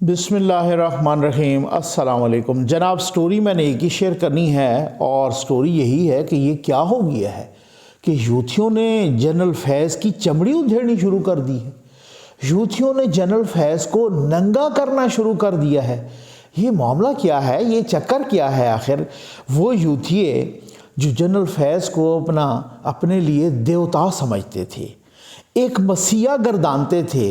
بسم اللہ الرحمن الرحیم۔ السلام علیکم جناب۔ سٹوری میں نے ایک ہی شیئر کرنی ہے اور سٹوری یہی ہے کہ یہ کیا ہو گیا ہے کہ یوتھیوں نے جنرل فیض کی چمڑی ادھیڑنی شروع کر دی ہے۔ یوتھیوں نے جنرل فیض کو ننگا کرنا شروع کر دیا ہے۔ یہ معاملہ کیا ہے؟ یہ چکر کیا ہے آخر؟ وہ یوتھیے جو جنرل فیض کو اپنے لیے دیوتا سمجھتے تھے، ایک مسیحا گردانتے تھے،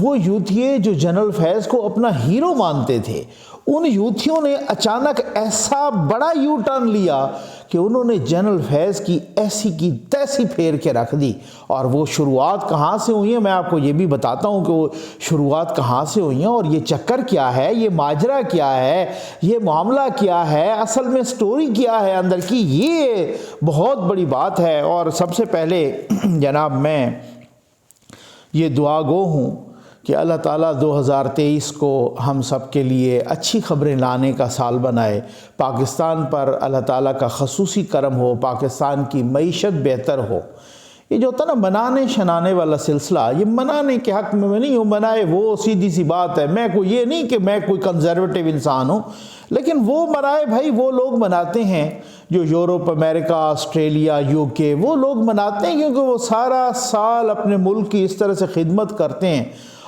وہ یوتھیے جو جنرل فیض کو اپنا ہیرو مانتے تھے، ان یوتھیوں نے اچانک ایسا بڑا یو ٹرن لیا کہ انہوں نے جنرل فیض کی ایسی کی تیسی پھیر کے رکھ دی۔ اور وہ شروعات کہاں سے ہوئی ہیں میں آپ کو یہ بھی بتاتا ہوں کہ وہ شروعات کہاں سے ہوئی ہیں اور یہ چکر کیا ہے، یہ ماجرا کیا ہے، یہ معاملہ کیا ہے، اصل میں سٹوری کیا ہے اندر کی۔ یہ بہت بڑی بات ہے۔ اور سب سے پہلے جناب میں یہ دعا گو ہوں کہ اللہ تعالیٰ 2023 کو ہم سب کے لیے اچھی خبریں لانے کا سال بنائے، پاکستان پر اللہ تعالیٰ کا خصوصی کرم ہو، پاکستان کی معیشت بہتر ہو۔ یہ جو ہوتا نا منانے شنانے والا سلسلہ، یہ منانے کے حق میں نہیں ہوں، منائے وہ سیدھی سی بات ہے۔ میں کوئی یہ نہیں کہ میں کوئی کنزرویٹو انسان ہوں، لیکن وہ منائے بھائی وہ لوگ مناتے ہیں جو یورپ، امریکہ، آسٹریلیا، UK، وہ لوگ مناتے ہیں کیونکہ وہ سارا سال اپنے ملک کی اس طرح سے خدمت کرتے ہیں،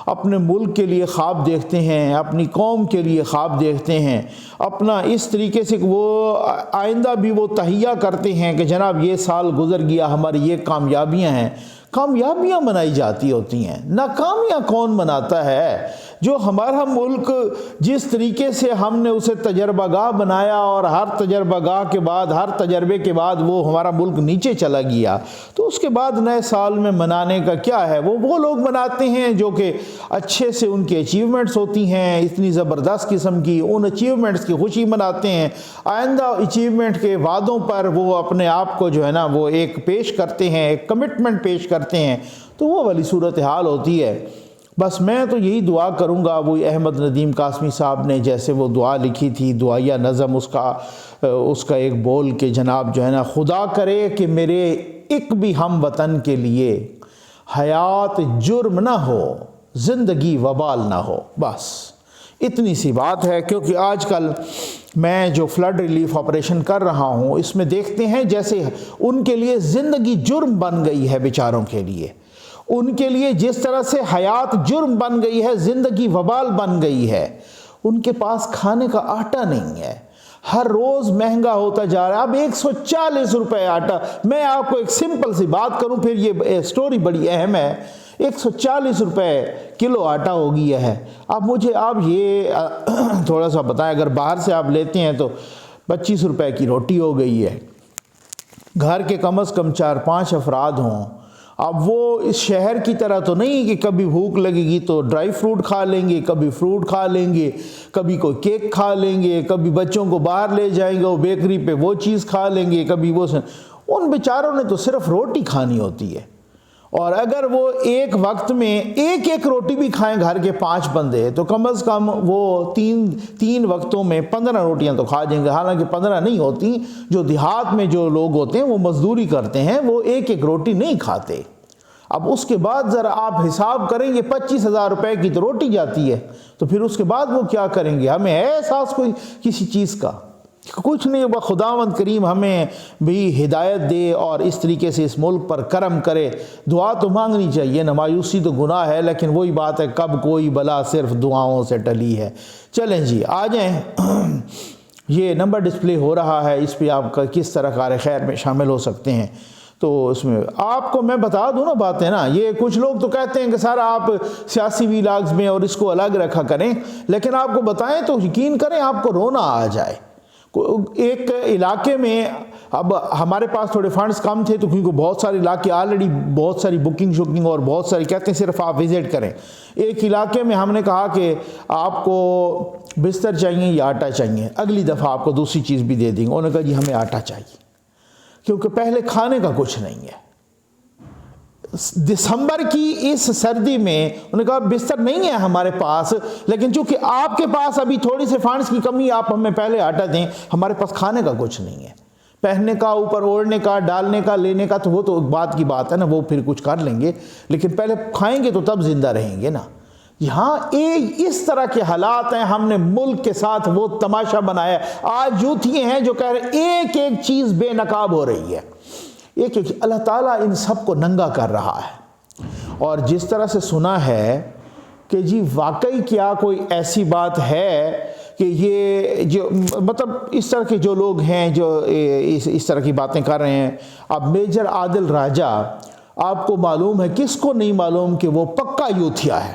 اپنے ملک کے لیے خواب دیکھتے ہیں، اپنی قوم کے لیے خواب دیکھتے ہیں، اپنا اس طریقے سے وہ آئندہ بھی وہ تہیہ کرتے ہیں کہ جناب یہ سال گزر گیا، ہماری یہ کامیابیاں ہیں۔ کامیابیاں منائی جاتی ہوتی ہیں، ناکامیاں کون مناتا ہے؟ جو ہمارا ملک جس طریقے سے ہم نے اسے تجربہ گاہ بنایا اور ہر تجربہ گاہ کے بعد، ہر تجربے کے بعد وہ ہمارا ملک نیچے چلا گیا، تو اس کے بعد نئے سال میں منانے کا کیا ہے؟ وہ لوگ مناتے ہیں جو کہ اچھے سے ان کی اچیومنٹس ہوتی ہیں، اتنی زبردست قسم کی، ان اچیومنٹس کی خوشی مناتے ہیں، آئندہ اچیومنٹ کے وعدوں پر وہ اپنے آپ کو جو ہے نا وہ ایک پیش کرتے ہیں، ایک کمٹمنٹ پیش کرتے ہیں، تو وہ والی صورتحال ہوتی ہے۔ بس میں تو یہی دعا کروں گا، وہ احمد ندیم قاسمی صاحب نے جیسے وہ دعا لکھی تھی، دعائیہ نظم اس کا ایک بول کہ جناب جو ہے نا خدا کرے کہ میرے ایک بھی ہم وطن کے لیے حیات جرم نہ ہو، زندگی وبال نہ ہو۔ بس اتنی سی بات ہے، کیونکہ آج کل میں جو فلڈ ریلیف آپریشن کر رہا ہوں اس میں دیکھتے ہیں جیسے ان کے لیے زندگی جرم بن گئی ہے، بیچاروں کے لیے ان کے لیے جس طرح سے حیات جرم بن گئی ہے، زندگی وبال بن گئی ہے۔ ان کے پاس کھانے کا آٹا نہیں ہے، ہر روز مہنگا ہوتا جا رہا ہے۔ اب 140 روپے آٹا، میں آپ کو ایک سمپل سی بات کروں پھر یہ سٹوری بڑی اہم ہے۔ 140 روپے کلو آٹا ہو گیا ہے۔ اب مجھے آپ یہ تھوڑا سا بتائیں، اگر باہر سے آپ لیتے ہیں تو 25 روپے کی روٹی ہو گئی ہے، گھر کے کم از کم 4-5 افراد ہوں۔ اب وہ اس شہر کی طرح تو نہیں کہ کبھی بھوک لگے گی تو ڈرائی فروٹ کھا لیں گے، کبھی فروٹ کھا لیں گے، کبھی کوئی کیک کھا لیں گے، کبھی بچوں کو باہر لے جائیں گے وہ بیکری پہ وہ چیز کھا لیں گے، کبھی وہ ان بیچاروں نے تو صرف روٹی کھانی ہوتی ہے۔ اور اگر وہ ایک وقت میں ایک روٹی بھی کھائیں گھر کے 5 بندے تو کم از کم وہ تین وقتوں میں 15 روٹیاں تو کھا جائیں گے۔ حالانکہ 15 نہیں ہوتی، جو دیہات میں جو لوگ ہوتے ہیں وہ مزدوری کرتے ہیں، وہ ایک روٹی نہیں کھاتے۔ اب اس کے بعد ذرا آپ حساب کریں گے 25,000 روپے کی تو روٹی جاتی ہے، تو پھر اس کے بعد وہ کیا کریں گے؟ ہمیں ہے احساس کوئی کسی چیز کا؟ کچھ نہیں ہوگا۔ خداوند کریم ہمیں بھی ہدایت دے اور اس طریقے سے اس ملک پر کرم کرے۔ دعا تو مانگنی چاہیے، نہ مایوسی تو گناہ ہے، لیکن وہی بات ہے کب کوئی بلا صرف دعاؤں سے ٹلی ہے۔ چلیں جی آ جائیں۔ یہ نمبر ڈسپلے ہو رہا ہے، اس پہ آپ کا کس طرح کار خیر میں شامل ہو سکتے ہیں۔ تو اس میں آپ کو میں بتا دوں نا باتیں نا، یہ کچھ لوگ تو کہتے ہیں کہ سر آپ سیاسی ویلاگز میں اور اس کو الگ رکھا کریں، لیکن آپ کو بتائیں تو یقین کریں آپ کو رونا آ جائے۔ ایک علاقے میں اب ہمارے پاس تھوڑے فنڈز کم تھے تو کیونکہ بہت سارے علاقے آلریڈی بہت ساری بکنگ اور بہت ساری کہتے ہیں صرف آپ وزٹ کریں۔ ایک علاقے میں ہم نے کہا کہ آپ کو بستر چاہیے یا آٹا چاہیے، اگلی دفعہ آپ کو دوسری چیز بھی دے دیں گے۔ انہوں نے کہا جی ہمیں آٹا چاہیے، کیونکہ پہلے کھانے کا کچھ نہیں ہے۔ دسمبر کی اس سردی میں انہوں نے کہا بستر نہیں ہے ہمارے پاس، لیکن چونکہ آپ کے پاس ابھی تھوڑی سے فنڈز کی کمی، آپ ہمیں پہلے آٹا دیں، ہمارے پاس کھانے کا کچھ نہیں ہے۔ پہننے کا، اوپر اوڑھنے کا، ڈالنے کا، لینے کا تو وہ تو بات کی بات ہے نا، وہ پھر کچھ کر لیں گے، لیکن پہلے کھائیں گے تو تب زندہ رہیں گے نا۔ یہاں اس طرح کے حالات ہیں. ہم نے ملک کے ساتھ وہ تماشا بنایا. آج یوتھی ہیں جو کہہ رہے ایک ایک چیز بے نقاب ہو رہی ہے, ایک ایک. اللہ تعالیٰ ان سب کو ننگا کر رہا ہے. اور جس طرح سے سنا ہے کہ جی واقعی کیا کوئی ایسی بات ہے کہ یہ جو مطلب اس طرح کے جو لوگ ہیں جو اس طرح کی باتیں کر رہے ہیں. اب میجر عادل راجہ, آپ کو معلوم ہے, کس کو نہیں معلوم کہ وہ پکا یوتھیا ہے.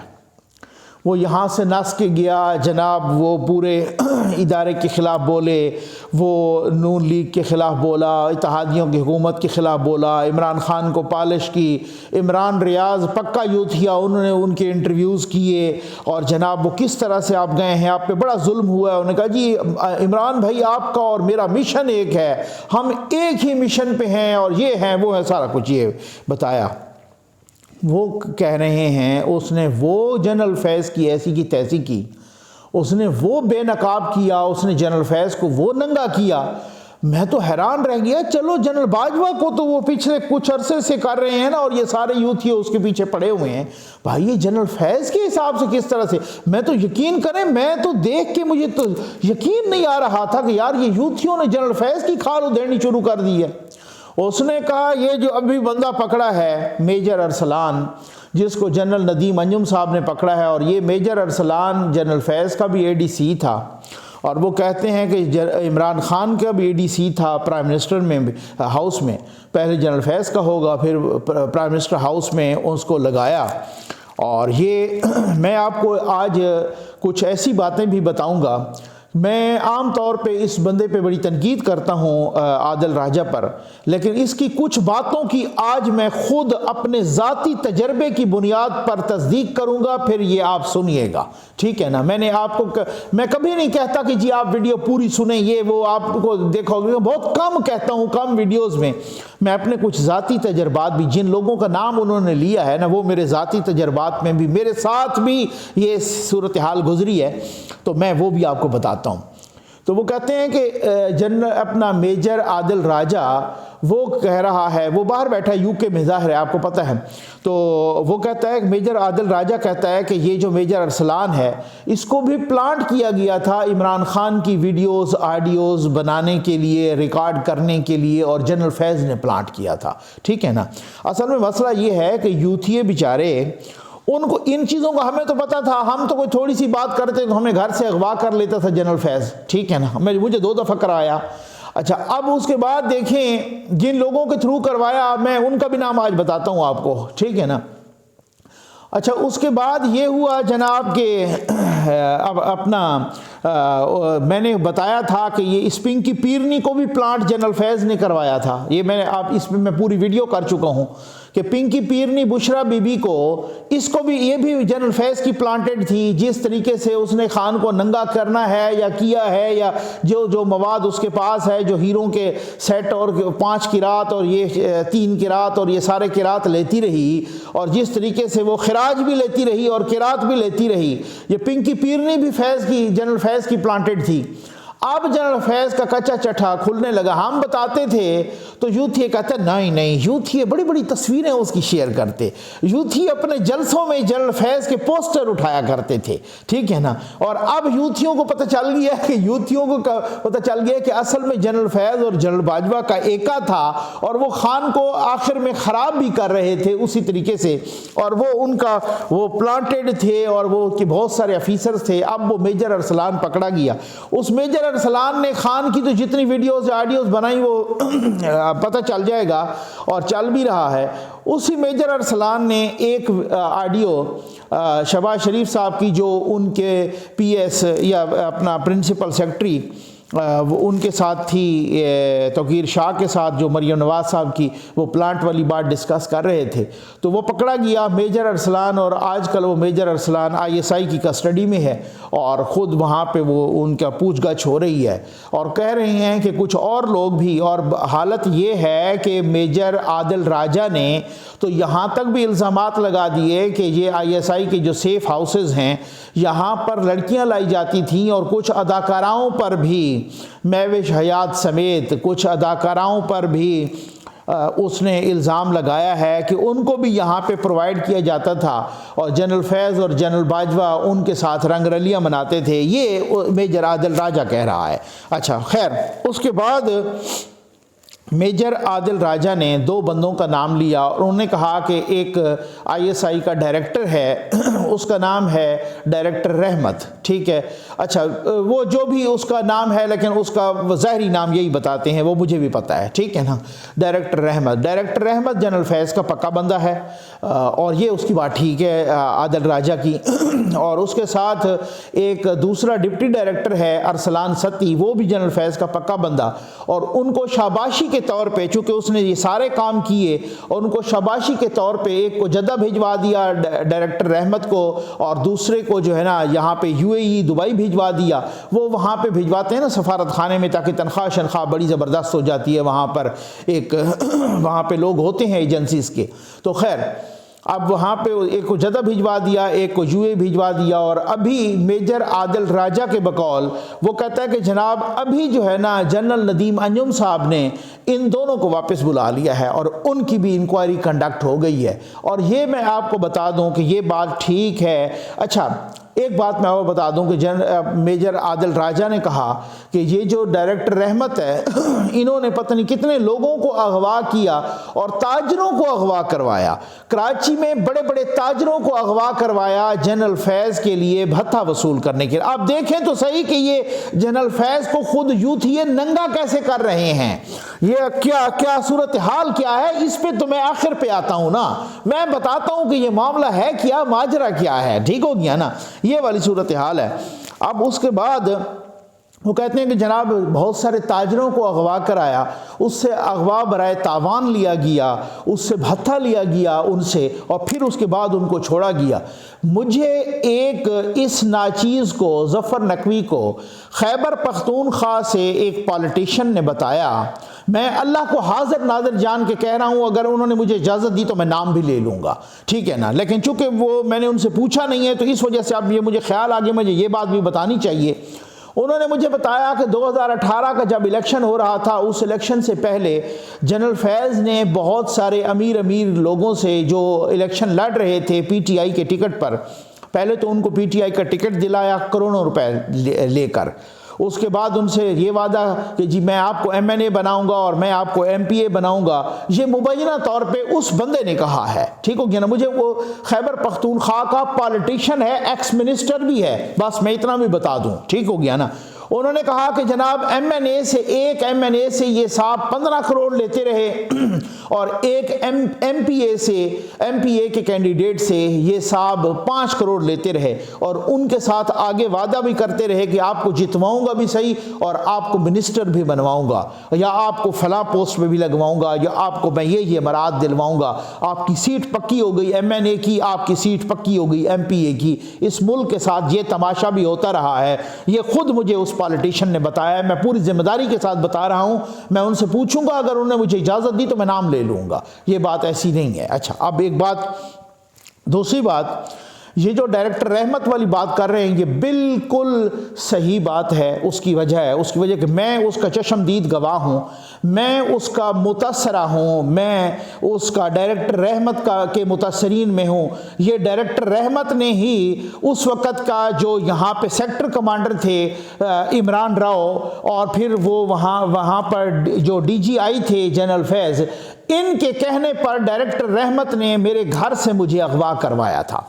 وہ یہاں سے نس کے گیا جناب, وہ پورے ادارے کے خلاف بولے, وہ نون لیگ کے خلاف بولا, اتحادیوں کی حکومت کے خلاف بولا, عمران خان کو پالش کی. عمران ریاض پکا یوتھیا, انہوں نے ان کے انٹرویوز کیے, اور جناب وہ کس طرح سے آپ گئے ہیں, آپ پہ بڑا ظلم ہوا ہے. انہوں نے کہا جی عمران بھائی آپ کا اور میرا مشن ایک ہے, ہم ایک ہی مشن پہ ہیں, اور یہ ہیں وہ ہیں, سارا کچھ یہ بتایا. وہ کہہ رہے ہیں اس نے وہ جنرل فیض کی ایسی کی تیسی کی, اس نے وہ بے نقاب کیا, اس نے جنرل فیض کو وہ ننگا کیا. میں تو حیران رہ گیا. چلو جنرل باجوہ کو تو وہ پچھلے کچھ عرصے سے کر رہے ہیں نا, اور یہ سارے یوتھی اس کے پیچھے پڑے ہوئے ہیں. بھائی یہ جنرل فیض کے حساب سے کس طرح سے, میں تو یقین کریں, میں تو دیکھ کے مجھے تو یقین نہیں آ رہا تھا کہ یار یہ یوتھیوں نے جنرل فیض کی کھال ادھیڑنی شروع کر دی ہے. اس نے کہا یہ جو ابھی بندہ پکڑا ہے میجر ارسلان, جس کو جنرل ندیم انجم صاحب نے پکڑا ہے, اور یہ میجر ارسلان جنرل فیض کا بھی ADC تھا, اور وہ کہتے ہیں کہ عمران خان کا بھی ADC تھا پرائم منسٹر میں ہاؤس میں. پہلے جنرل فیض کا ہوگا, پھر پرائم منسٹر ہاؤس میں اس کو لگایا. اور یہ میں آپ کو آج کچھ ایسی باتیں بھی بتاؤں گا. میں عام طور پہ اس بندے پہ بڑی تنقید کرتا ہوں عادل راجہ پر, لیکن اس کی کچھ باتوں کی آج میں خود اپنے ذاتی تجربے کی بنیاد پر تصدیق کروں گا, پھر یہ آپ سنیے گا, ٹھیک ہے نا. میں کبھی نہیں کہتا کہ جی آپ ویڈیو پوری سنیں, یہ وہ آپ کو دیکھو گے, بہت کم کہتا ہوں, کم ویڈیوز میں میں اپنے کچھ ذاتی تجربات بھی, جن لوگوں کا نام انہوں نے لیا ہے نا, وہ میرے ذاتی تجربات میں بھی, میرے ساتھ بھی یہ صورتحال گزری ہے, تو میں وہ بھی آپ کو بتاتا ہوں. تو وہ کہتے ہیں کہ اپنا میجر عادل راجہ وہ کہہ رہا ہے, وہ باہر بیٹھا ہے, UK میں ظاہر ہے, آپ کو پتہ ہے. تو وہ کہتا ہے کہ میجر عادل راجہ کہتا ہے کہ یہ جو میجر ارسلان ہے, اس کو بھی پلانٹ کیا گیا تھا عمران خان کی ویڈیوز آڈیوز بنانے کے لیے, ریکارڈ کرنے کے لیے, اور جنرل فیض نے پلانٹ کیا تھا, ٹھیک ہے نا. اصل میں مسئلہ یہ ہے کہ یوتھیے بیچارے, ان کو ان چیزوں کا ہمیں تو پتا تھا, ہم تو کوئی تھوڑی سی بات کرتے تو ہمیں گھر سے اغوا کر لیتا تھا جنرل فیض, ٹھیک ہے نا. مجھے 2 دفعہ کرایا. اچھا اب اس کے بعد دیکھیں جن لوگوں کے تھرو کروایا, میں ان کا بھی نام آج بتاتا ہوں آپ کو, ٹھیک ہے نا. اچھا اس کے بعد یہ ہوا جناب کہ اب اپنا میں نے بتایا تھا کہ یہ اس پنکی پیرنی کو بھی پلانٹ جنرل فیض نے کروایا تھا. یہ میں آپ اس میں پوری ویڈیو کر چکا ہوں کہ پنکی پیرنی بشرا بی بی کو, اس کو بھی, یہ بھی جنرل فیض کی پلانٹڈ تھی. جس طریقے سے اس نے خان کو ننگا کرنا ہے یا کیا ہے, یا جو مواد اس کے پاس ہے, جو ہیروں کے سیٹ اور 5 قرات اور یہ 3 قرات اور یہ سارے قرات لیتی رہی, اور جس طریقے سے وہ خراج بھی لیتی رہی اور قرات بھی لیتی رہی, یہ پنکی پیرنی بھی جنرل فیض کی پلانٹڈ تھی. اب جنرل فیض کا کچا چٹھا کھلنے لگا. ہم بتاتے تھے تو یوتھی کہتا ہے نہیں, یوتھی بڑی بڑی تصویریں اس کی شیئر کرتے, یوتھی اپنے جلسوں میں جنرل فیض کے پوسٹر اٹھایا کرتے تھے, ٹھیک ہے نا. اور اب یوتھیوں کو پتہ چل گیا کہ اصل میں جنرل فیض اور جنرل باجوہ کا ایکا تھا, اور وہ خان کو آخر میں خراب بھی کر رہے تھے اسی طریقے سے, اور وہ ان کا وہ پلانٹڈ تھے, اور وہ کہ بہت سارے افیسرز تھے. اب وہ میجر ارسلان پکڑا گیا. اس میجر ارسلان نے خان کی تو جتنی ویڈیوز آڈیوز بنائی وہ پتہ چل جائے گا, اور چل بھی رہا ہے. اسی میجر ارسلان نے ایک آڈیو شہباز شریف صاحب کی, جو ان کے PS یا اپنا پرنسپل سیکرٹری ان کے ساتھ تھی, توقیر شاہ کے ساتھ, جو مریم نواز صاحب کی وہ پلانٹ والی بات ڈسکس کر رہے تھے, تو وہ پکڑا گیا میجر ارسلان. اور آج کل وہ میجر ارسلان ISI کی کسٹڈی میں ہے, اور خود وہاں پہ وہ ان کا پوچھ گچھ ہو رہی ہے, اور کہہ رہے ہیں کہ کچھ اور لوگ بھی. اور حالت یہ ہے کہ میجر عادل راجہ نے تو یہاں تک بھی الزامات لگا دیے کہ یہ ISI کے جو سیف ہاؤسز ہیں, یہاں پر لڑکیاں لائی جاتی تھیں, اور کچھ اداکاراؤں پر بھی, مہوش حیات سمیت کچھ اداکاراؤں پر بھی اس نے الزام لگایا ہے کہ ان کو بھی یہاں پہ پرووائڈ کیا جاتا تھا اور جنرل فیض اور جنرل باجوہ ان کے ساتھ رنگ رلیاں مناتے تھے، یہ میجر عادل راجہ کہہ رہا ہے۔ اچھا خیر، اس کے بعد میجر عادل راجہ نے دو بندوں کا نام لیا اور انہوں نے کہا کہ ایک آئی ایس آئی کا ڈائریکٹر ہے، اس کا نام ہے ڈائریکٹر رحمت، ٹھیک ہے۔ اچھا وہ جو بھی اس کا نام ہے لیکن اس کا ظاہری نام یہی بتاتے ہیں، وہ مجھے بھی پتہ ہے، ٹھیک ہے نا، ڈائریکٹر رحمت۔ ڈائریکٹر رحمت جنرل فیض کا پکا بندہ ہے اور یہ اس کی بات ٹھیک ہے عادل راجہ کی۔ اور اس کے ساتھ ایک دوسرا ڈپٹی ڈائریکٹر ہے ارسلان ستی، وہ بھی جنرل فیض کا پکا بندہ، اور ان کو شاباشی کے طور پہ چونکہ اس نے یہ سارے کام کیے اور ان کو شاباشی کے طور پہ ایک کو جدہ بھیجوا دیا ڈائریکٹر رحمت کو، اور دوسرے کو جو ہے نا یہاں پہ UAE دبئی بھیجوا دیا۔ وہ وہاں پہ بھیجواتے ہیں نا سفارت خانے میں تاکہ تنخواہ شنخواہ بڑی زبردست ہو جاتی ہے وہاں پر، ایک وہاں پہ لوگ ہوتے ہیں ایجنسیز کے۔ تو خیر اب وہاں پہ ایک کو جدہ بھیجوا دیا، ایک کو UAE بھیجوا دیا، اور ابھی میجر عادل راجہ کے بقول وہ کہتا ہے کہ جناب ابھی جو ہے نا جنرل ندیم انجم صاحب نے ان دونوں کو واپس بلا لیا ہے اور ان کی بھی انکوائری کنڈکٹ ہو گئی ہے۔ اور یہ میں آپ کو بتا دوں کہ یہ بات ٹھیک ہے۔ اچھا ایک بات میں آپ کو بتا دوں کہ میجر عادل راجہ نے کہا کہ یہ جو ڈائریکٹر رحمت ہے انہوں نے پتہ نہیں کتنے لوگوں کو اغوا کیا اور تاجروں کو اغوا کروایا، کراچی میں بڑے بڑے تاجروں کو اغوا کروایا جنرل فیض کے لیے بھتہ وصول کرنے کے لیے۔ آپ دیکھیں تو صحیح کہ یہ جنرل فیض کو خود یوتھ یہ ننگا کیسے کر رہے ہیں، یہ کیا صورتحال کیا ہے، اس پہ تو میں آخر پہ آتا ہوں نا، میں بتاتا ہوں کہ یہ معاملہ ہے کیا، ماجرا کیا ہے، ٹھیک ہو گیا نا، یہ والی صورتحال ہے۔ اب اس کے بعد وہ کہتے ہیں کہ جناب بہت سارے تاجروں کو اغوا کرایا، اس سے اغوا برائے تاوان لیا گیا، اس سے بھتہ لیا گیا ان سے، اور پھر اس کے بعد ان کو چھوڑا گیا۔ مجھے ایک اس ناچیز کو ظفر نقوی کو خیبر پختونخوا سے ایک پالیٹیشین نے بتایا، میں اللہ کو حاضر ناظر جان کے کہہ رہا ہوں اگر انہوں نے مجھے اجازت دی تو میں نام بھی لے لوں گا، ٹھیک ہے نا، لیکن چونکہ وہ میں نے ان سے پوچھا نہیں ہے تو اس وجہ سے اب یہ مجھے خیال آ گیا مجھے یہ بات بھی بتانی چاہیے۔ انہوں نے مجھے بتایا کہ 2018 کا جب الیکشن ہو رہا تھا اس الیکشن سے پہلے جنرل فیض نے بہت سارے امیر لوگوں سے جو الیکشن لڑ رہے تھے PTI کے ٹکٹ پر، پہلے تو ان کو PTI کا ٹکٹ دلایا کروڑوں روپے لے کر، اس کے بعد ان سے یہ وعدہ کہ جی میں آپ کو MNA بناؤں گا اور میں آپ کو MPA بناؤں گا، یہ مبینہ طور پہ اس بندے نے کہا ہے، ٹھیک ہو گیا نا، مجھے وہ خیبر پختونخوا کا پالیٹیشین ہے، ایکس منسٹر بھی ہے، بس میں اتنا بھی بتا دوں، ٹھیک ہو گیا نا۔ انہوں نے کہا کہ جناب ایک MNA سے یہ صاحب 15 کروڑ لیتے رہے اور ایک MPA کے کینڈیڈیٹ سے یہ صاحب 5 کروڑ لیتے رہے، اور ان کے ساتھ آگے وعدہ بھی کرتے رہے کہ آپ کو جتواؤں گا بھی صحیح اور آپ کو منسٹر بھی بنواؤں گا، یا آپ کو فلاں پوسٹ پہ بھی لگواؤں گا، یا آپ کو میں یہ مراد دلواؤں گا، آپ کی سیٹ پکی ہو گئی MNA کی، آپ کی سیٹ پکی ہو گئی MPA کی۔ اس ملک کے ساتھ یہ تماشا بھی ہوتا رہا ہے، یہ خود مجھے اس پالیٹیشین نے بتایا ہے، میں پوری ذمہ داری کے ساتھ بتا رہا ہوں، میں ان سے پوچھوں گا اگر انہوں نے مجھے اجازت دی تو میں نام لے لوں گا، یہ بات ایسی نہیں ہے۔ اچھا اب ایک بات، دوسری بات، یہ جو ڈائریکٹر رحمت والی بات کر رہے ہیں یہ بالکل صحیح بات ہے، اس کی وجہ کہ میں اس کا چشمدید گواہ ہوں، میں اس کا متاثرہ ہوں، میں اس کا ڈائریکٹر رحمت کے متاثرین میں ہوں۔ یہ ڈائریکٹر رحمت نے ہی اس وقت کا جو یہاں پہ سیکٹر کمانڈر تھے عمران راؤ، اور پھر وہ وہاں پر جو DGI تھے جنرل فیض، ان کے کہنے پر ڈائریکٹر رحمت نے میرے گھر سے مجھے اغوا کروایا تھا۔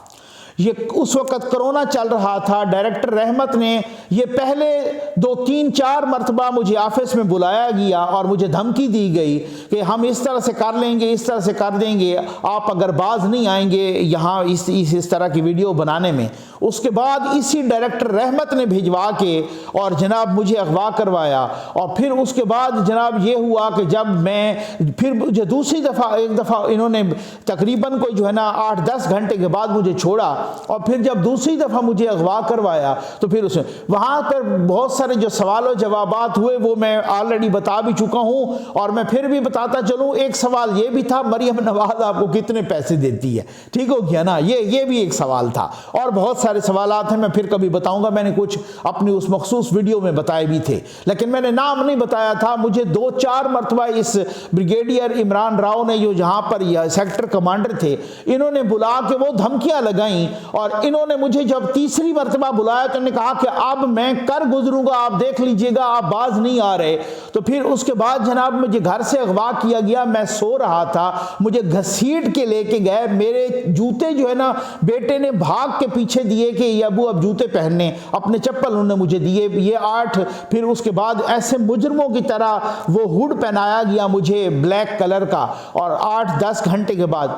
یہ اس وقت کرونا چل رہا تھا، ڈائریکٹر رحمت نے یہ پہلے 2 3 4 مرتبہ مجھے آفس میں بلایا گیا اور مجھے دھمکی دی گئی کہ ہم اس طرح سے کر لیں گے، اس طرح سے کر دیں گے، آپ اگر باز نہیں آئیں گے یہاں اس طرح کی ویڈیو بنانے میں۔ اس کے بعد اسی ڈائریکٹر رحمت نے بھجوا کے اور جناب مجھے اغوا کروایا، اور پھر اس کے بعد جناب یہ ہوا کہ جب میں پھر مجھے ایک دفعہ انہوں نے تقریباً کوئی جو ہے نا 8 10 گھنٹے کے بعد مجھے چھوڑا، اور پھر جب دوسری دفعہ مجھے اغوا کروایا تو پھر اس میں وہاں پر بہت سارے جو سوال و جوابات ہوئے وہ میں آلریڈی بتا بھی چکا ہوں، اور میں پھر بھی بتاتا چلوں۔ ایک سوال یہ بھی تھا مریم نواز آپ کو کتنے پیسے دیتی ہے، ٹھیک ہو گیا نا، یہ بھی ایک سوال تھا، اور بہت سارے سوالات ہیں، میں پھر کبھی بتاؤں گا۔ میں نے کچھ اپنی اس مخصوص ویڈیو میں بتائے بھی تھے، لیکن میں نے نام نہیں بتایا تھا۔ مجھے 2-4 مرتبہ اس بریگیڈیئر عمران راؤ نے، جو جہاں پر سیکٹر کمانڈر تھے، انہوں نے بلا کے وہ دھمکیاں لگائیں، اور انہوں نے مجھے جب تیسری مرتبہ بلایا تو انہوں نے کہا کہ اب میں کر گزروں گا، آپ دیکھ لیجئے گا، آپ باز نہیں آ رہے۔ تو پھر اس کے بعد جناب مجھے گھر سے اغوا کیا گیا، میں سو رہا تھا، مجھے گھسیٹ کے لے کے گئے، میرے جوتے جو ہے نا بیٹے نے بھاگ کے پیچھے دیے کہ یہ ابو اب جوتے پہننے، اپنے چپل انہوں نے مجھے دیے، یہ 8 پھر اس کے بعد ایسے مجرموں کی طرح وہ ہوڈ پہنایا گیا مجھے بلیک کلر کا، اور 8-10 گھنٹے کے بعد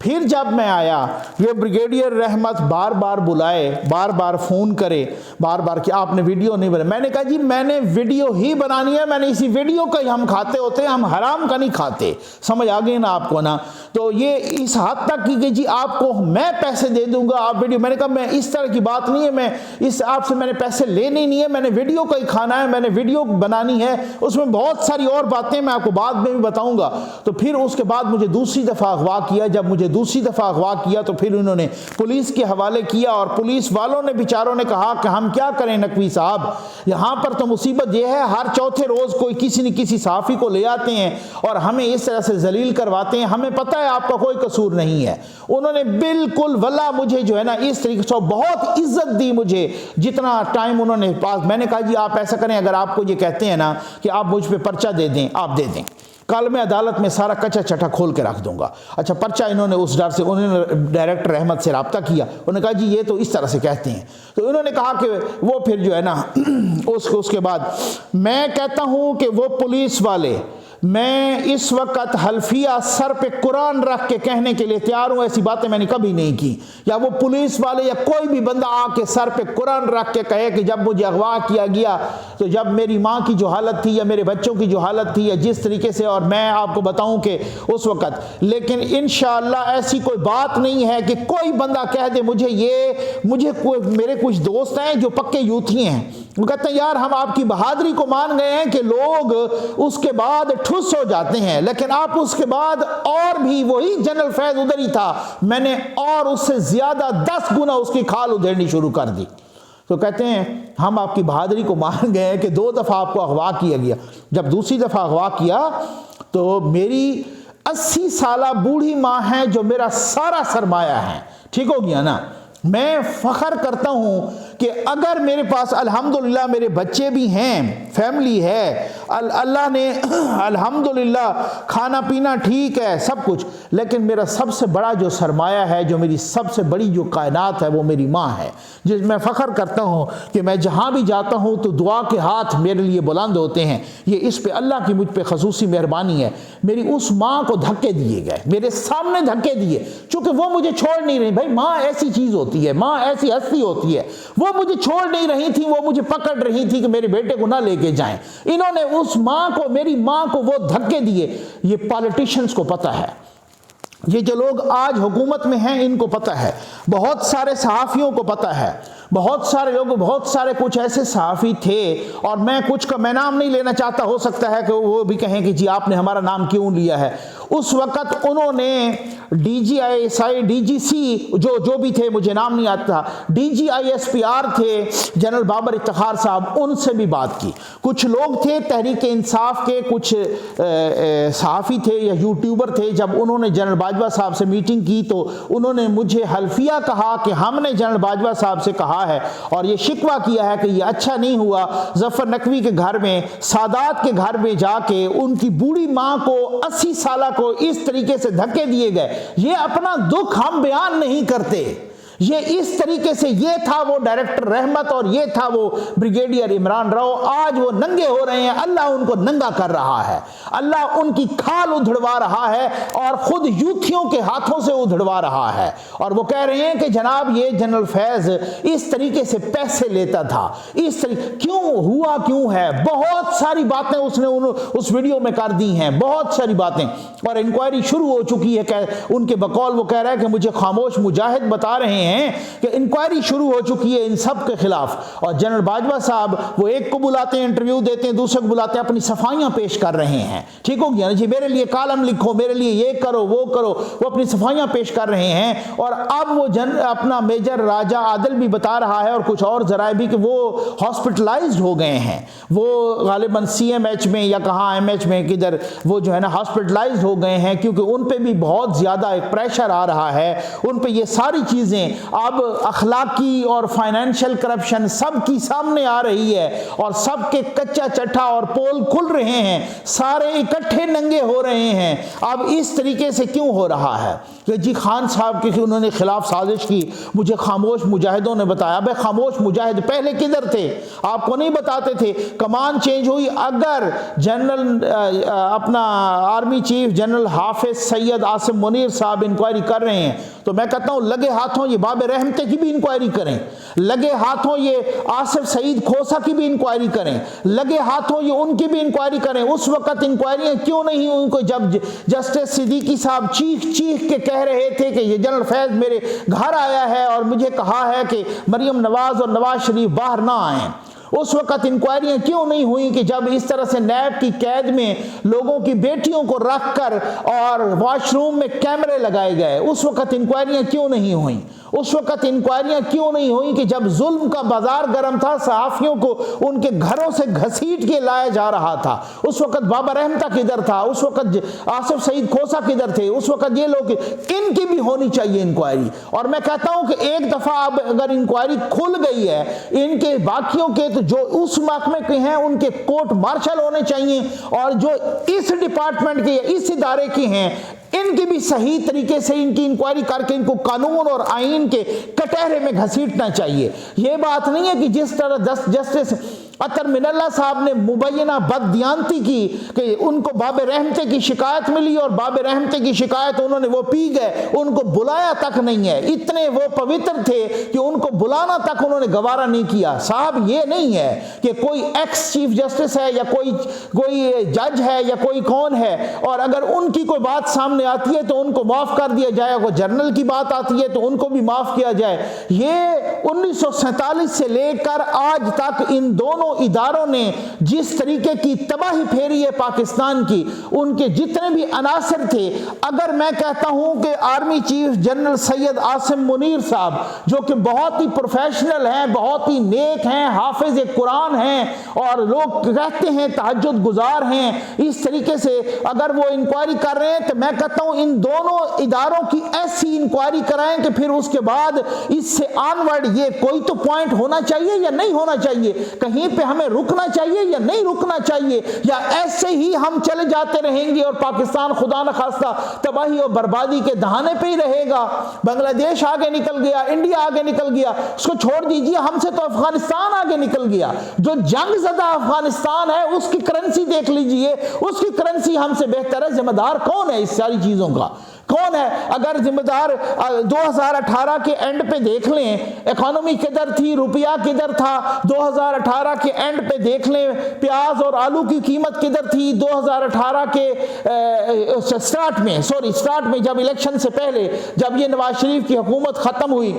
پھر جب میں آیا، یہ بریگیڈیئر رحمت بار بار بلائے، بار بار فون کرے، بار بار کہ آپ نے ویڈیو نہیں بنائی۔ میں نے کہا جی میں نے ویڈیو ہی بنانی ہے، میں نے اسی ویڈیو کا ہی ہم کھاتے ہوتے ہیں، ہم حرام کا نہیں کھاتے، سمجھ آگئی نا آپ کو نا۔ تو یہ اس حد تک کی کہ جی آپ کو میں پیسے دے دوں گا آپ ویڈیو، میں نے کہا میں اس طرح کی بات نہیں ہے، میں اس آپ سے میں نے پیسے لینے نہیں ہے، میں نے ویڈیو کا ہی کھانا ہے، میں نے ویڈیو بنانی ہے، اس میں بہت ساری اور باتیں میں آپ کو بعد میں بھی بتاؤں گا۔ تو پھر اس کے بعد مجھے دوسری دفعہ اغوا کیا، جب مجھے دوسری دفعہ اغوا کیا تو پھر انہوں نے پولیس کے حوالے کیا، اور پولیس والوں نے بیچاروں نے کہا کہ ہم کیا کریں نقوی صاحب، یہاں پر تو مصیبت یہ ہے ہر چوتھے روز کوئی کسی نہ کسی صحافی کو لے آتے ہیں اور ہمیں اس طرح سے ذلیل کرواتے ہیں، ہمیں پتہ ہے آپ کا کوئی قصور نہیں ہے۔ انہوں نے بالکل واللہ مجھے جو ہے نا اس طریقے سے بہت عزت دی مجھے، جتنا ٹائم انہوں نے پاس۔ میں نے کہا جی آپ ایسا کریں، اگر آپ کو یہ کہتے ہیں نا کہ آپ مجھ پہ پرچہ دے دیں، آپ دے دیں، کل میں عدالت میں سارا کچا چٹا کھول کے رکھ دوں گا۔ اچھا پرچہ انہوں نے اس ڈر سے، انہوں نے ڈائریکٹر احمد سے رابطہ کیا، انہوں نے کہا جی یہ تو اس طرح سے کہتے ہیں، تو انہوں نے کہا کہ وہ پھر جو ہے نا اس کے بعد میں کہتا ہوں کہ وہ پولیس والے، میں اس وقت حلفیہ سر پہ قرآن رکھ کے کہنے کے لیے تیار ہوں، ایسی باتیں میں نے کبھی نہیں کی، یا وہ پولیس والے یا کوئی بھی بندہ آ کے سر پہ قرآن رکھ کے کہے کہ جب مجھے اغوا کیا گیا تو جب میری ماں کی جو حالت تھی یا میرے بچوں کی جو حالت تھی یا جس طریقے سے، اور میں آپ کو بتاؤں کہ اس وقت، لیکن انشاءاللہ ایسی کوئی بات نہیں ہے کہ کوئی بندہ کہہ دے میرے کچھ دوست ہیں جو پکے یوتھی ہیں، وہ کہتے ہیں یار ہم آپ کی بہادری کو مان گئے ہیں کہ لوگ اس کے بعد ٹھس ہو جاتے ہیں، لیکن آپ اس کے بعد اور بھی وہی جنرل فیض ادھر ہی تھا، میں نے اور اس سے زیادہ 10 گنا اس کی کھال ادھیڑنی شروع کر دی۔ تو کہتے ہیں ہم آپ کی بہادری کو مان گئے ہیں کہ 2 دفعہ آپ کو اغوا کیا گیا، جب دوسری دفعہ اغوا کیا تو میری 80 سالہ بوڑھی ماں ہے جو میرا سارا سرمایہ ہے، ٹھیک ہو گیا نا۔ میں فخر کرتا ہوں کہ اگر میرے پاس الحمدللہ میرے بچے بھی ہیں، فیملی ہے، اللہ نے الحمدللہ کھانا پینا ٹھیک ہے سب کچھ، لیکن میرا سب سے بڑا جو سرمایہ ہے، جو میری سب سے بڑی جو کائنات ہے، وہ میری ماں ہے، جس میں فخر کرتا ہوں کہ میں جہاں بھی جاتا ہوں تو دعا کے ہاتھ میرے لیے بلند ہوتے ہیں۔ یہ اس پہ اللہ کی مجھ پہ خصوصی مہربانی ہے، میری اس ماں کو دھکے دیے گئے، میرے سامنے دھکے دیے، چونکہ وہ مجھے چھوڑ نہیں رہی، بھائی ماں ایسی چیز ہوتی ہے، ماں ایسی ہستی ہوتی ہے، وہ مجھے چھوڑ نہیں رہی تھی، وہ مجھے پکڑ رہی تھی کہ میرے بیٹے کو نہ لے کے جائیں، انہوں نے اس ماں کو، میری ماں کو وہ دھکے دیے۔ یہ پالیٹیشنز کو پتہ ہے، یہ جو لوگ آج حکومت میں ہیں ان کو پتہ ہے، بہت سارے صحافیوں کو پتہ ہے، بہت سارے لوگ، بہت سارے کچھ ایسے صحافی تھے، اور میں کچھ کا میں نام نہیں لینا چاہتا، ہو سکتا ہے کہ وہ بھی کہیں کہ جی آپ نے ہمارا نام کیوں لیا ہے۔ اس وقت انہوں نے D G I S I, D G C جو بھی تھے، مجھے نام نہیں آتا، D G I S P R تھے جنرل بابر افتخار صاحب، ان سے بھی بات کی۔ کچھ لوگ تھے تحریک انصاف کے، کچھ صحافی تھے یا یوٹیوبر تھے، جب انہوں نے جنرل باجوہ صاحب سے میٹنگ کی تو انہوں نے مجھے حلفیہ کہا کہ ہم نے جنرل باجوہ صاحب سے کہا ہے اور یہ شکوہ کیا ہے کہ یہ اچھا نہیں ہوا ظفر نقوی کے گھر میں، سادات کے گھر میں جا کے ان کی بوڑھی ماں کو 80 سالہ کو اس طریقے سے دھکے دیے گئے۔ یہ اپنا دکھ ہم بیان نہیں کرتے، یہ اس طریقے سے، یہ تھا وہ ڈائریکٹر رحمت اور یہ تھا وہ بریگیڈیئر عمران راؤ، آج وہ ننگے ہو رہے ہیں، اللہ ان کو ننگا کر رہا ہے، اللہ ان کی کھال ادھڑوا رہا ہے اور خود یوتھیوں کے ہاتھوں سے ادھڑوا رہا ہے، اور وہ کہہ رہے ہیں کہ جناب یہ جنرل فیض اس طریقے سے پیسے لیتا تھا، اس طریقے کیوں ہوا، کیوں ہے، بہت ساری باتیں اس نے اس ویڈیو میں کر دی ہیں، بہت ساری باتیں، اور انکوائری شروع ہو چکی ہے کہ ان کے بقول وہ کہہ رہا ہے کہ مجھے خاموش مجاہد بتا رہے ہیں ہیں کہ انکوائری شروع ہو چکی ہے ان سب کے خلاف، اور جنرل باجوہ صاحب وہ ایک کو بلاتے ہیں انٹرویو دیتے ہیں، دوسرے کو بلاتے ہیں اپنی صفائیاں پیش کر رہے ہیں، ٹھیک ہو گیا نا جی، میرے لیے کالم لکھو، میرے لیے یہ کرو وہ کرو، وہ اپنی صفائیاں پیش کر رہے ہیں۔ اور اب وہ اپنا میجر راجہ عادل بھی بتا رہا ہے اور کچھ اور ذرائع بھی کہ وہ ہاسپٹلائزڈ ہو گئے ہیں، وہ غالباً سی ایم ایچ میں یا کہاں ایم ایچ میں کدھر وہ جو ہے نا ہاسپٹلائزڈ ہو گئے ہیں، کیونکہ ان پہ بھی بہت زیادہ ایک پریشر آ رہا ہے، ان پہ یہ ساری چیزیں اب اخلاقی اور فائنینشیل کرپشن سب کی سامنے آ رہی ہے، اور سب کے کچا چٹھا اور پول کھل رہے ہیں، سارے اکٹھے ننگے ہو رہے ہیں۔ اب اس طریقے سے کیوں ہو رہا ہے کہ جی خان صاحب کے انہوں نے خلاف سازش کی، مجھے خاموش مجاہدوں نے بتایا۔ بے خاموش مجاہد پہلے کدھر تھے؟ آپ کو نہیں بتاتے تھے؟ کمان چینج ہوئی، اگر جنرل اپنا آرمی چیف جنرل حافظ سید عاصم منیر صاحب انکوائری کر رہے ہیں تو میں کہتا ہوں لگے ہاتھوں یہ باب رحمتے کی بھی انکوائری کریں، لگے ہاتھوں یہ آصف سعید کھوسا کی بھی انکوائری کریں، لگے ہاتھوں یہ ان کی بھی انکوائری کریں۔ اس وقت انکوائریاں کیوں نہیں ہوئی کو جب جسٹس صدیقی صاحب چیخ چیخ کے کہہ رہے تھے کہ یہ جنرل فیض میرے گھر آیا ہے اور مجھے کہا ہے کہ مریم نواز اور نواز شریف باہر نہ آئیں؟ اس وقت انکوائریاں کیوں نہیں ہوئیں کہ جب اس طرح سے نیب کی قید میں لوگوں کی بیٹیوں کو رکھ کر اور واش روم میں کیمرے لگائے گئے؟ اس وقت انکوائریاں کیوں نہیں ہوئیں؟ اس وقت انکوائریاں کیوں نہیں ہوئیں کہ جب ظلم کا بازار گرم تھا، صحافیوں کو ان کے گھروں سے گھسیٹ کے لایا جا رہا تھا؟ اس وقت بابا رحمتہ کدھر تھا؟ اس وقت آصف سعید کھوسا کدھر تھے؟ اس وقت یہ لوگ، ان کی بھی ہونی چاہیے انکوائری۔ اور میں کہتا ہوں کہ ایک دفعہ اب اگر انکوائری کھل گئی ہے ان کے باقیوں کے، تو جو اس محکمے کے ہیں ان کے کورٹ مارشل ہونے چاہیے، اور جو اس ڈپارٹمنٹ کے اس ادارے کے ہیں ان کی بھی صحیح طریقے سے ان کی انکوائری کر کے ان کو قانون اور آئین کے کٹہرے میں گھسیٹنا چاہیے۔ یہ بات نہیں ہے کہ جس طرح جسٹس عطر من اللہ صاحب نے مبینہ بددیانتی کی کہ ان کو باب رحمتے کی شکایت ملی اور باب رحمتے کی شکایت انہوں نے وہ پی گئے، ان کو بلایا تک نہیں ہے، اتنے وہ پوتر تھے کہ ان کو بلانا تک انہوں نے گوارا نہیں کیا۔ صاحب یہ نہیں ہے کہ کوئی ایکس چیف جسٹس ہے یا کوئی جج ہے یا کوئی کون ہے اور اگر ان کی کوئی بات سامنے آتی ہے تو ان کو معاف کر دیا جائے، اگر جنرل کی بات آتی ہے تو ان کو بھی معاف کیا جائے۔ یہ 1947 سے لے کر آج تک ان دونوں اداروں نے جس طریقے کی تباہی پھیری ہے پاکستان کی، ان کے جتنے بھی عناصر تھے، اگر میں کہتا ہوں کہ army chief general Syed Asim Munir صاحب جو کہ بہت ہی پروفیشنل ہیں، بہت ہی نیک ہیں، حافظ قرآن ہیں اور لوگ کہتے ہیں تہجد گزار ہیں، اس طریقے سے اگر وہ انکوائری کر رہے ہیں تو میں کہتا ہوں ان دونوں اداروں کی ایسی انکوائری کرائیں کہ پھر اس کے بعد اس سے آنورڈ یہ کوئی تو پوائنٹ ہونا چاہیے یا نہیں ہونا چاہیے، کہیں پہ ہمیں رکنا چاہیے یا نہیں رکنا چاہیے، یا ایسے ہی ہم چلے جاتے رہیں گے اور پاکستان خدا نخواستہ تباہی اور بربادی کے دہانے پہ ہی رہے گا۔ بنگلہ دیش آگے نکل گیا، انڈیا آگے نکل گیا، اس کو چھوڑ دیجئے، ہم سے تو افغانستان آگے نکل گیا۔ جو جنگ زدہ افغانستان ہے اس کی کرنسی دیکھ لیجئے، اس کی کرنسی ہم سے بہتر ہے۔ ذمہ دار کون ہے اس ساری چیزوں کا؟ کون ہے؟ اگر ذمہ دار 2018 کے اینڈ پہ دیکھ لیں اکانومی کدھر تھی، روپیہ کدھر تھا، 2018 کے اینڈ پہ دیکھ لیں پیاز اور آلو کی قیمت کدھر تھی، 2018 کے سٹارٹ میں جب الیکشن سے پہلے جب یہ نواز شریف کی حکومت ختم ہوئی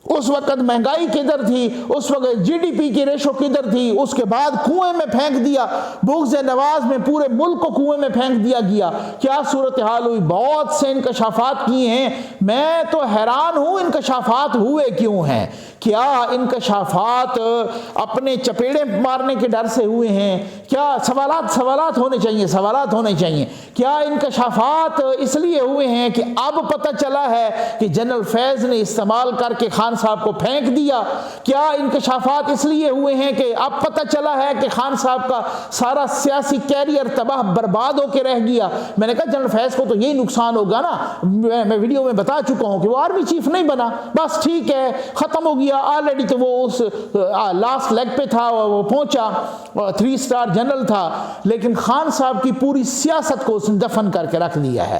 اس وقت مہنگائی کدھر تھی، اس وقت جی ڈی پی کی ریشو کدھر تھی، اس کے بعد کنویں میں پھینک دیا، بغض نواز میں پورے ملک کو کنویں میں پھینک دیا گیا۔ کیا صورتحال ہوئی؟ بہت سے انکشافات کیے ہیں، میں تو حیران ہوں انکشافات ہوئے کیوں ہیں؟ کیا انکشافات اپنے چپیڑے مارنے کے ڈر سے ہوئے ہیں؟ کیا سوالات ہونے چاہیے۔ کیا انکشافات اس لیے ہوئے ہیں کہ اب پتہ چلا ہے کہ جنرل فیض نے استعمال کر کے خان صاحب کو پھینک دیا؟ کیا انکشافات اس لیے ہوئے ہیں کہ اب پتہ چلا ہے کہ خان صاحب کا سارا سیاسی کیریئر تباہ برباد ہو کے رہ گیا؟ میں نے کہا جنرل فیض کو تو یہی نقصان ہوگا نا، میں ویڈیو میں بتا چکا ہوں کہ وہ آرمی چیف نہیں بنا، بس ٹھیک ہے ختم ہو گیا آلریڈی، تو وہ اس لاسٹ لیگ پہ تھا، وہ پہنچا 3 اسٹار جنرل تھا، لیکن خان صاحب کی پوری سیاست کو اس نے دفن کر کے رکھ دیا ہے۔